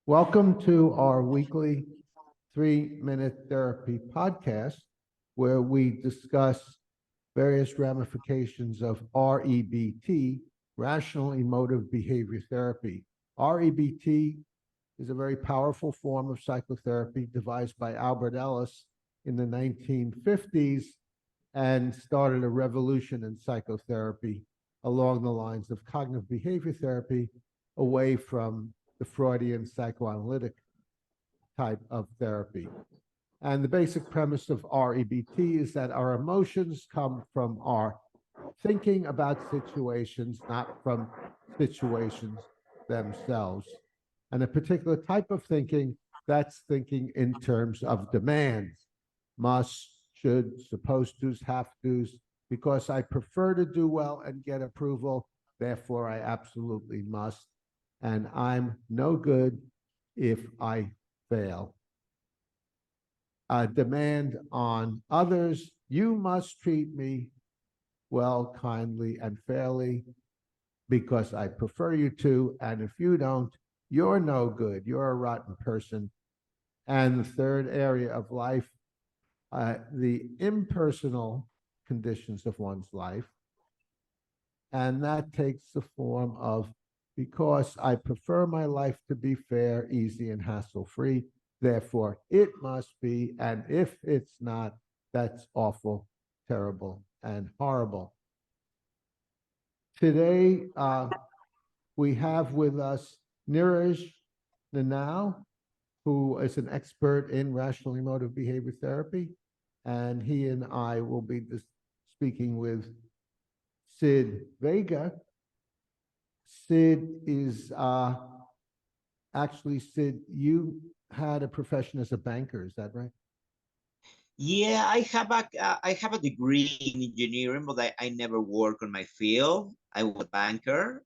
Welcome to our weekly 3-minute therapy podcast, where we discuss various ramifications of REBT, rational emotive behavior therapy. REBT is a very powerful form of psychotherapy devised by Albert Ellis in the 1950s and started a revolution in psychotherapy along the lines of cognitive behavior therapy, away from the Freudian psychoanalytic type of therapy. And the basic premise of REBT is that our emotions come from our thinking about situations, not from situations themselves. And a particular type of thinking, that's thinking in terms of demands: must, should, supposed to's, have to's. Because I prefer to do well and get approval, therefore I absolutely must. And I'm no good if I fail. A demand on others: you must treat me well, kindly, and fairly because I prefer you to, and if you don't, you're no good, you're a rotten person. And the third area of life, the impersonal conditions of one's life, and that takes the form of, because I prefer my life to be fair, easy, and hassle-free, therefore it must be, and if it's not, that's awful, terrible, and horrible. Today, we have with us Neeraj Nanau, who is an expert in rational emotive behavior therapy, and he and I will be speaking with Sid Vega. Sid is actually, Sid, you had a profession as a banker, is that right? Yeah, I have a degree in engineering, but I never work on my field. I was a banker.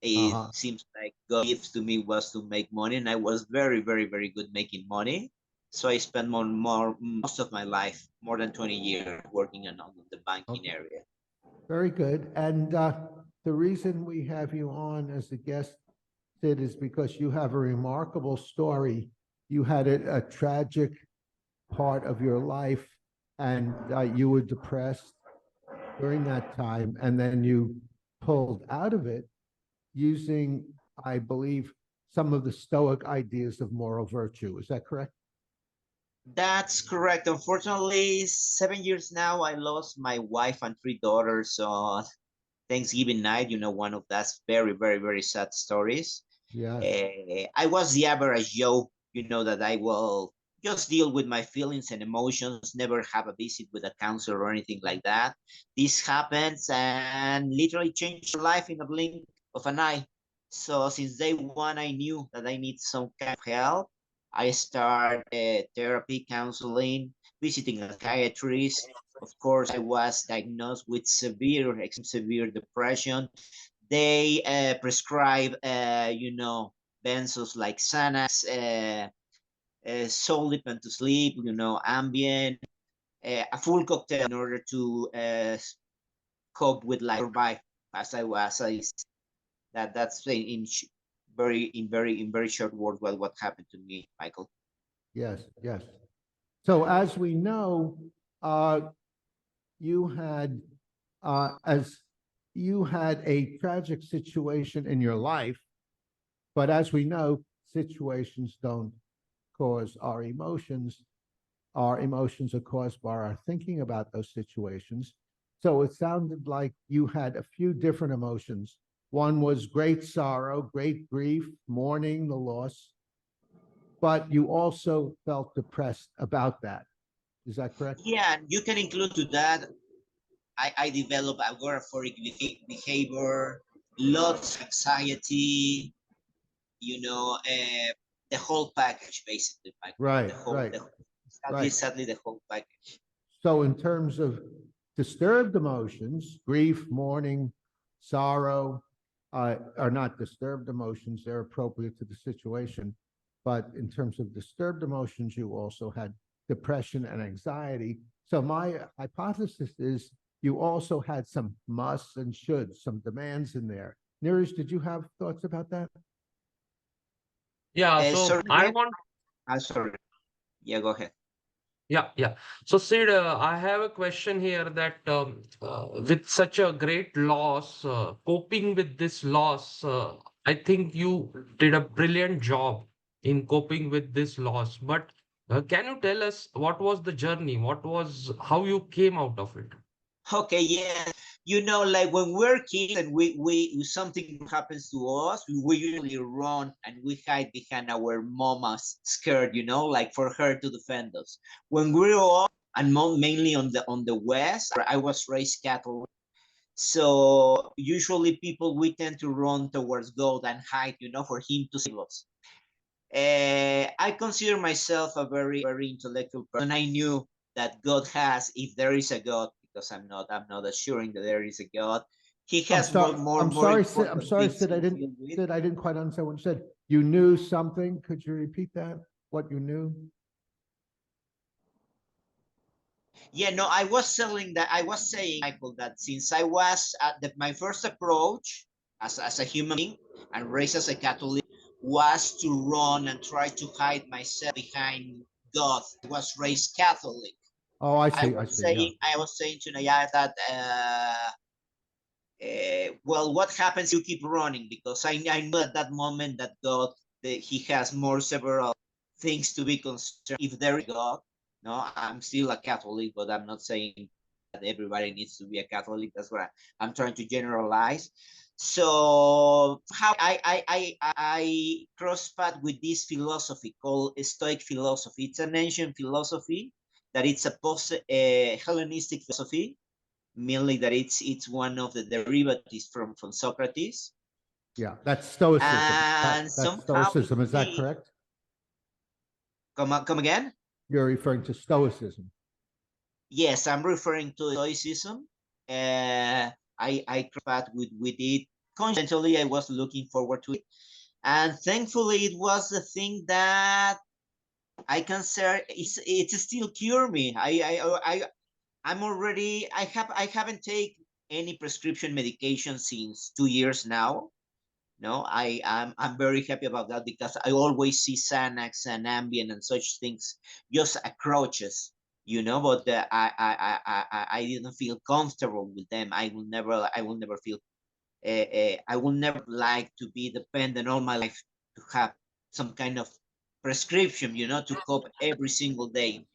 It Uh-huh. seems like God gives to me was to make money, and I was very, very, very good making money. So I spent most of my life, more than 20 years, working on the banking Okay. area. Very good. And the reason we have you on as a guest, Sid, is because you have a remarkable story. You had a tragic part of your life, and you were depressed during that time, and then you pulled out of it using, I believe, some of the Stoic ideas of moral virtue. Is that correct? That's correct. Unfortunately, 7 years now, I lost my wife and three daughters on Thanksgiving night. One of that's very, very, very sad stories. Yes. I was the average Joe, that I will just deal with my feelings and emotions, never have a visit with a counselor or anything like that. This happens and literally changed your life in a blink of an eye. So since day one, I knew that I need some kind of help. I start therapy, counseling, visiting a psychiatrist. Of course, I was diagnosed with severe depression. They prescribe, benzos like Xanax, Solipant to sleep, Ambien, a full cocktail in order to cope with life, survive. As I was, that's in very short words what happened to me, Michael. Yes. Yes. So as we know, uh, you had as you had a tragic situation in your life, but as we know, situations don't cause our emotions. Our emotions are caused by our thinking about those situations. So it sounded like you had a few different emotions. One was great sorrow, great grief, mourning the loss, but you also felt depressed about that. Is that correct? Yeah, you can include to that. I develop agoraphoric behavior, lots of anxiety, the whole package, basically, Michael. Right, The whole, right, sadly, right. sadly, the whole package. So, in terms of disturbed emotions, grief, mourning, sorrow are not disturbed emotions. They're appropriate to the situation. But in terms of disturbed emotions, you also had depression and anxiety. So, my hypothesis is you also had some musts and shoulds, some demands in there. Neeraj, did you have thoughts about that? Yeah, so Sorry, I again? want, I'm sorry. Yeah, go ahead. yeah, yeah. So, Sid, I have a question here that with such a great loss, coping with this loss, I think you did a brilliant job in coping with this loss. But can you tell us what was the journey? What was how you came out of it? Okay, yeah. Like when we're kids and we something happens to us, we usually run and we hide behind our mama's skirt, like for her to defend us. When we grow up, and mainly on the West, where I was raised Catholic, so usually people we tend to run towards God and hide, for Him to save us. I consider myself a very, very intellectual person. I knew that God has, if there is a God, because I'm not assuring that there is a God. He I'm has sorry, more Sid, I'm important sorry, things Sid, to deal with. I didn't quite understand what you said. You knew something. Could you repeat that? What you knew? Yeah, no, I was selling that. I was saying, Michael, that since I was at my first approach as a human being and raised as a Catholic was to run and try to hide myself behind God. I was raised Catholic. Oh, I I see, was yeah. saying, to Naya that well, what happens? You keep running because I know at that moment that God, He has more several things to be concerned. If there is God, no, I'm still a Catholic, but I'm not saying that everybody needs to be a Catholic. That's what I'm trying to generalize. So how I cross path with this philosophy called Stoic philosophy. It's an ancient philosophy that it's a post Hellenistic philosophy, mainly that it's one of the derivatives from Socrates. Yeah, that's Stoicism. And That's somehow it Stoicism. Is that came. correct? Come again? You're referring to Stoicism. Yes, I'm referring to Stoicism. I crossed with it conscientiously. I was looking forward to it, and thankfully, it was the thing that I can say it's still cure me. I'm already I haven't taken any prescription medication since 2 years now. No, I'm very happy about that because I always see Xanax and Ambien and such things just approaches, but I didn't feel comfortable with them. I will never feel I will never like to be dependent all my life to have some kind of prescription, to cope every single day.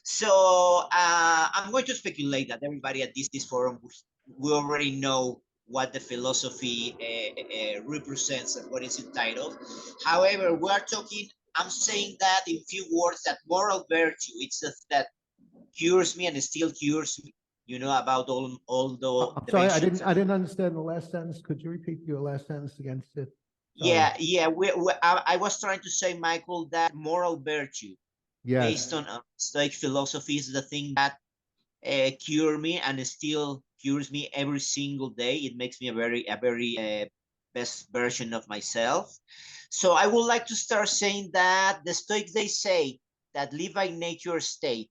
So I'm going to speculate that everybody at this forum, we already know what the philosophy represents and what it's entitled. However, we are talking. I'm saying that in few words that moral virtue, it's that cures me and still cures me. About all I'm the sorry, patients. I didn't understand the last sentence. Could you repeat your last sentence again, Sid? Sorry. Yeah. I was trying to say, Michael, that moral virtue, based Yes. on Stoic philosophy, is the thing that cure me and still cures me every single day. It makes me a very best version of myself. So I would like to start saying that the Stoics, they say that live by nature state.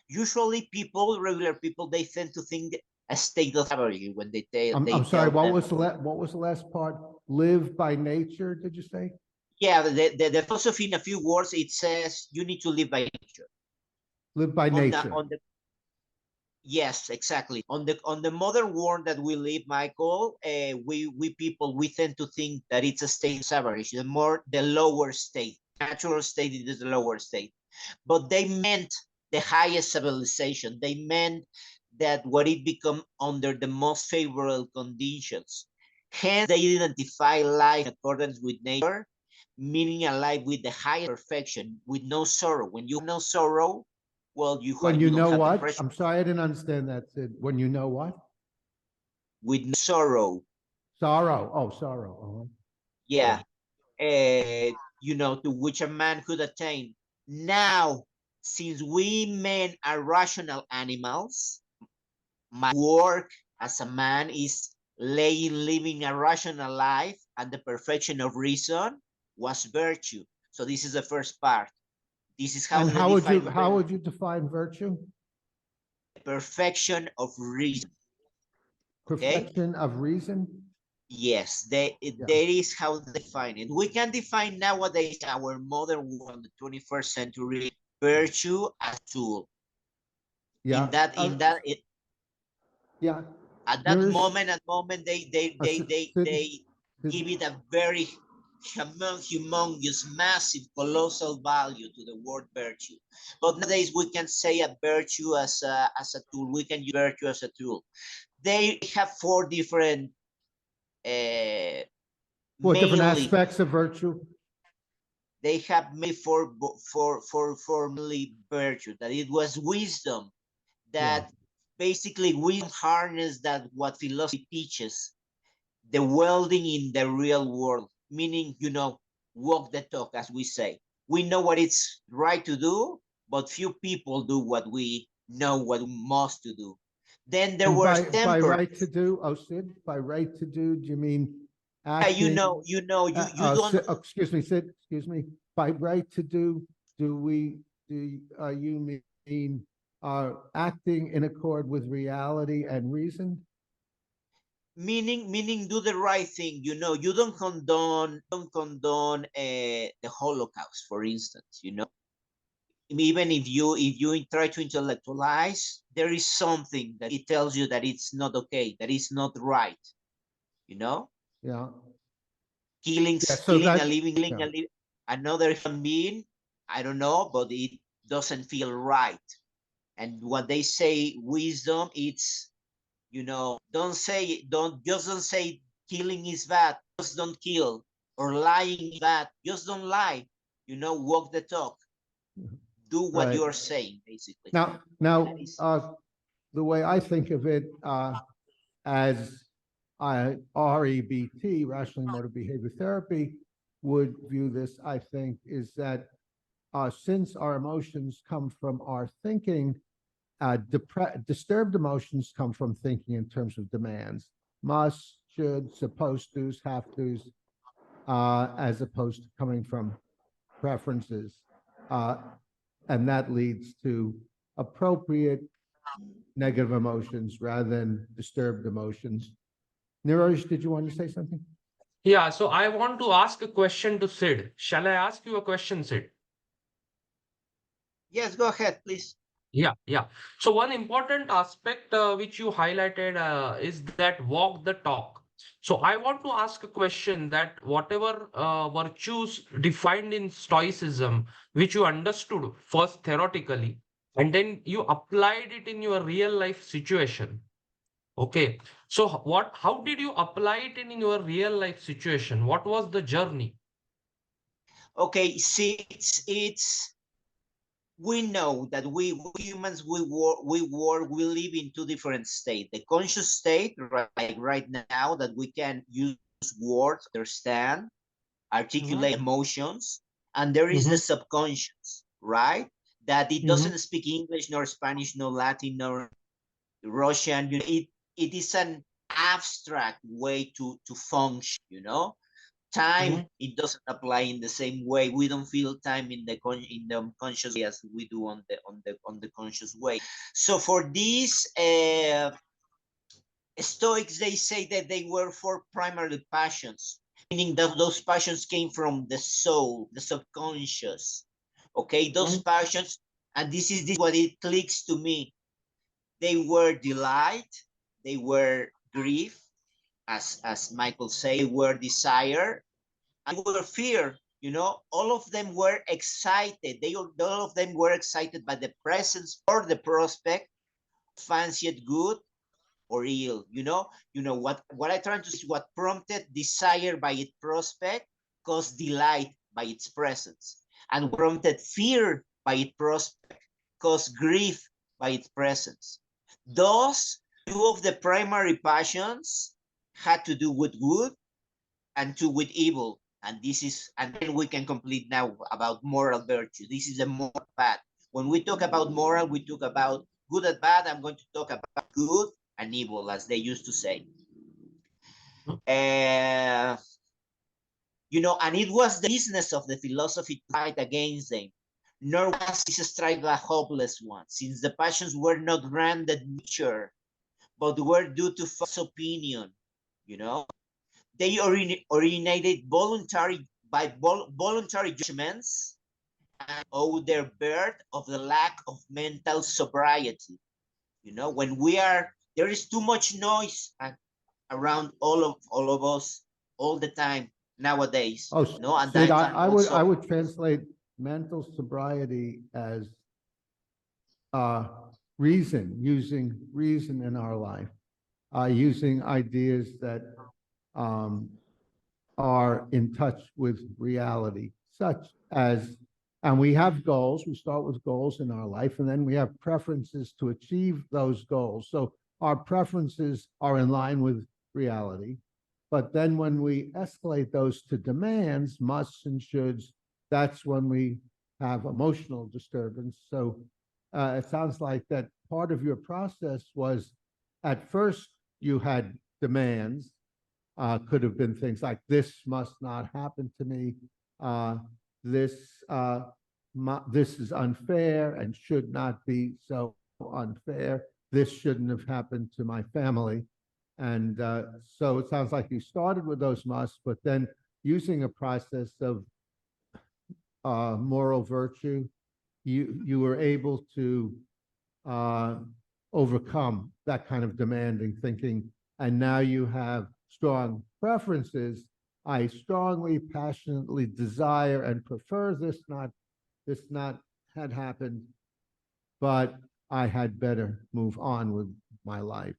Usually regular people, they tend to think a state of slavery when I'm sorry, tell them. what was the last part? Live by nature, did you say? Yeah, the philosophy in a few words, it says you need to live by nature. Live by nature. Yes, exactly. On the modern world that we live, Michael, we people, we tend to think that it's a state of average, the lower state. Natural state is the lower state, but they meant the highest civilization. They meant that what it become under the most favorable conditions. Hence, they identify life in accordance with nature, meaning a life with the highest perfection, with no sorrow. When you have no sorrow, well, When you you don't know have what? depression. I'm sorry, I didn't understand that, Sid. When you know what? With no sorrow. Sorrow. Oh, sorrow. Yeah. To which a man could attain. Now, since we men are rational animals, my work as a man is living a rational life, and the perfection of reason was virtue. So this is the first part. This is how And they define how would you define virtue? perfection of reason. Okay? Perfection of reason? Yes, they, that is how they define it. We can define nowadays our modern world, the 21st century, virtue as tool. Yeah. Yeah. At that Nourish. moment, they give it a very humongous, massive, colossal value to the word virtue. But nowadays we can say a virtue as a tool. We can use virtue as a tool. They have four different, What different mainly. aspects of virtue? They have made for mainly virtue, that it was wisdom, that basically wisdom harness that what philosophy teaches, the welding in the real world, meaning, walk the talk, as we say. We know what it's right to do, but few people do what we know what we must to do. Then there And was by temper. right to do, Sid, by right to do you mean acting? You don't. Excuse me, Sid. Excuse me. By right to do you mean acting in accord with reality and reason? Meaning do the right thing. You don't condone the Holocaust, for instance. Even if you try to intellectualize, there is something that it tells you that it's not okay, that it's not right. Yeah. Killing a living another human being, I don't know, but it doesn't feel right. And what they say, wisdom, it's, don't say killing is bad, just don't kill, or lying is bad, just don't lie. Walk the talk, do what you're saying, basically. Now, the way I think of it, as REBT, rational emotive behavior therapy, would view this, I think, is that since our emotions come from our thinking, disturbed emotions come from thinking in terms of demands: must, should, supposed to's, have to's, as opposed to coming from preferences. And that leads to appropriate negative emotions rather than disturbed emotions. Niraj, did you want to say something? Yeah, so I want to ask a question to Sid. Shall I ask you a question, Sid? Yes, go ahead, please. Yeah. So one important aspect which you highlighted is that walk the talk. So I want to ask a question that whatever virtues defined in Stoicism, which you understood first theoretically, and then you applied it in your real life situation. Okay. So how did you apply it in your real life situation? What was the journey? Okay, see, it's we know that we humans, we live in two different states. The conscious state, like right now, that we can use words, understand, articulate emotions, and there is the subconscious, right? That it doesn't speak English, nor Spanish, nor Latin, nor Russian. It is an abstract way to function. Time, it doesn't apply in the same way. We don't feel time in the conscious way as we do on the conscious way. So for these Stoics, they say that they were four primary passions, meaning that those passions came from the soul, the subconscious. Okay, those passions, and this is what it clicks to me. They were delight, they were grief, as Michael said, they were desire, and were fear. All of them were excited. All of them were excited by the presence or the prospect, fancied good or ill. What I try to see, what prompted desire by its prospect caused delight by its presence, and prompted fear by its prospect caused grief by its presence. Those two of the primary passions had to do with good and two with evil. And then we can complete now about moral virtue. This is the moral path. When we talk about moral, we talk about good and bad. I'm going to talk about good and evil, as they used to say. And it was the business of the philosophy to fight against them. Nor was this strife a hopeless one, since the passions were not granted nature, but were due to false opinion. they originated voluntary judgments and owe their birth of the lack of mental sobriety. You know, when there is too much noise around all of us all the time nowadays. Oh, You know, and Sid, that can I also would translate mental sobriety as using reason in our life, using ideas that um, are in touch with reality, such as, and we have goals. We start with goals in our life, and then we have preferences to achieve those goals. So our preferences are in line with reality. But then when we escalate those to demands, musts and shoulds, that's when we have emotional disturbance. So it sounds like that part of your process was, at first you had demands, could have been things like, this must not happen to me. This this is unfair and should not be so unfair. This shouldn't have happened to my family. And so it sounds like you started with those musts, but then using a process of moral virtue, you were able to overcome that kind of demanding thinking. And now you have strong preferences. I strongly, passionately desire and prefer this not had happened, but I had better move on with my life.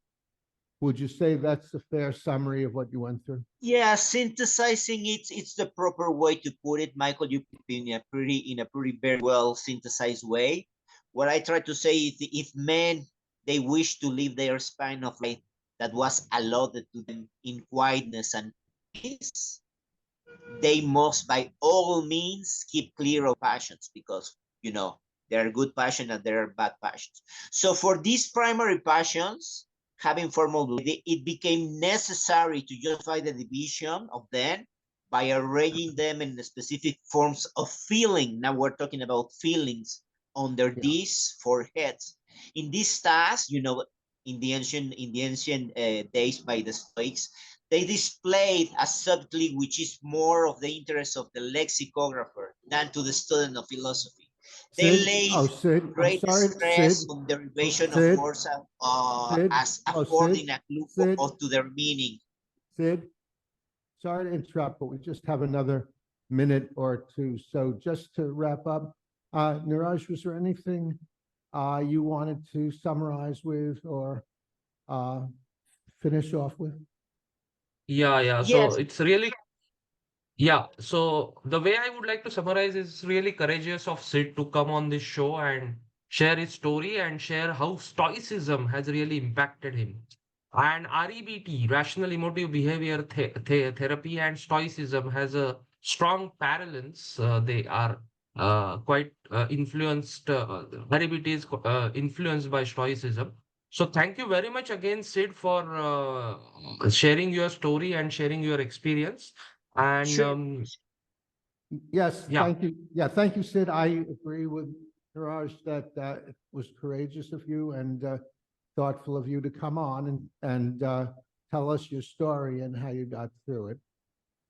Would you say that's a fair summary of what you went through? Yeah, synthesizing it's the proper way to put it, Michael. You put it in a pretty very well synthesized way. What I try to say is, if men they wish to live their span of life that was allotted to them in quietness and peace, they must by all means keep clear of passions, because you know there are good passions and there are bad passions. So for these primary passions, having formal belief, it became necessary to justify the division of them by arranging them in the specific forms of feeling. Now we're talking about feelings under these four heads. In this task, you know, in the ancient days by the Stoics, they displayed a subtlety which is more of the interest of the lexicographer than to the student of philosophy. They laid Sid, I'm great sorry, stress on derivation of Sid, words Sid, as affording a clue Sid, to their meaning. Sid, sorry to interrupt, but we just have another minute or two. So just to wrap up, Niraj, was there anything you wanted to summarize with or finish off with? Yeah. So Yes, it's really, yeah. So the way I would like to summarize is really courageous of Sid to come on this show and share his story and share how Stoicism has really impacted him. And REBT, rational emotive behavior therapy, and Stoicism has a strong parallels. They are quite influenced. REBT is influenced by Stoicism. So thank you very much again, Sid, for sharing your story and sharing your experience. And sure. Yes, yeah, thank you. Yeah, thank you, Sid. I agree with Niraj that it was courageous of you and thoughtful of you to come on and tell us your story and how you got through it.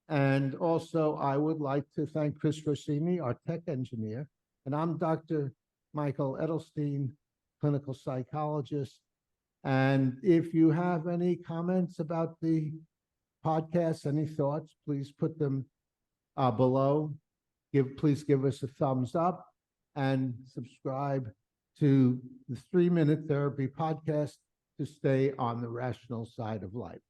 And also, I would like to thank Chris Rossini, our tech engineer, and I'm Dr. Michael Edelstein, clinical psychologist. And if you have any comments about the podcast, any thoughts, please put them below. Please give us a thumbs up and subscribe to the 3 Minute Therapy podcast to stay on the rational side of life.